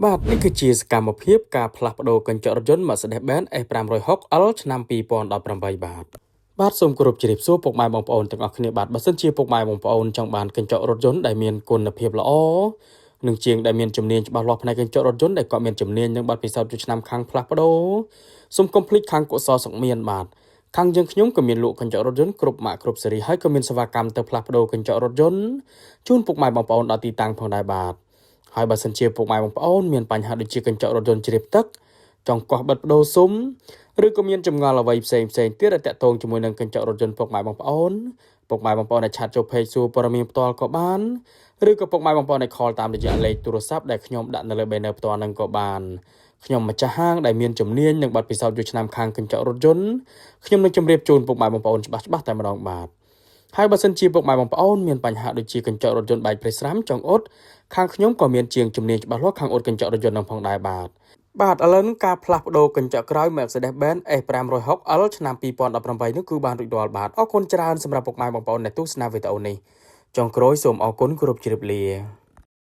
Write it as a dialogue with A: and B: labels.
A: បាទនេះគឺជាសកម្មភាពការផ្លាស់ប្ដូរកញ្ចក់រថយន្ត Mercedes-Benz S560L ឆ្នាំ2018បាទសូមគោរពជម្រាបសួរពុកម៉ែបងប្អូនទាំងអស់គ្នាបាទបើសិនជាពុកម៉ែបងប្អូនចង់បានកញ្ចក់រថយន្តដែលមានគុណភាពល្អនិងជាងដែលមានជំនាញច្បាស់លាស់ផ្នែកកញ្ចក់រថយន្តដែលគាត់មានជំនាញនិងបទពិសោធន៍ជាឆ្នាំខាងផ្លាស់ប្ដូរសូមកុំភ្លេចខាងកុសលសុខមានបាទខាងយើងខ្ញុំក៏មានលក់កញ្ចក់រថយន្តគ្រប់ម៉ាកគ្រប់ស៊េរីហើយក៏មានសេវាកម្មទៅផ្លាស់ប្ដូរកញ្ចក់រថយន្តជូនពុកម៉ែបងប្អូនដល់ទីតាំងផងដែរបាទហើយបើសិនជាពុកម៉ែបងប្អូនមានបញ្ហាដូចជាកញ្ចក់រថយន្តជ្រាបទឹកចង់កោះបិទបដូរស៊ុំឬក៏មានចម្ងល់អ្វីផ្សេងទៀតដែលតាក់ទងជាមួយនឹងកញ្ចក់រថយន្តពុកម៉ែបងប្អូនអាចឆាតចូល page សួរព័ត៌មានផ្ទាល់ក៏បានឬក៏ពុកម៉ែបងប្អូនអាច call តាមរយៈលេខទូរស័ព្ទដែលខ្ញុំដាក់នៅលើ banner ផ្ទាល់នឹងក៏បានខ្ញុំម្ចាស់ហាងដែលមានជំនាញនិងបទពិសោធន៍យូរឆ្នាំខាងកញ្ចក់រថយន្តខ្ញុំនឹងជម្រាបជូនពុកម៉ែបងប្អូនច្បាស់តែម្ដងបាទហើយបើសិនជាពុកម៉ែបងប្អូនមានបញ្ហាដូចជាកញ្ចក់រថយន្តបែកព្រៃស្រាំចង់អ៊ុតខាងខ្ញុំក៏មានជាងជំនាញច្បាស់លាស់ខាងអ៊ុតកញ្ចក់រថយន្តនឹងផងដែរបាទឥឡូវនេះការផ្លាស់ប្ដូរកញ្ចក់ក្រោយ Mercedes-Benz S560L ឆ្នាំ2018នេះគឺបានរួចរាល់បាទអរគុណច្រើនសម្រាប់ពុកម៉ែបងប្អូនដែលទស្សនាវីដេអូនេះចុងក្រោយសូមអរគុណគោរពជម្រាបលា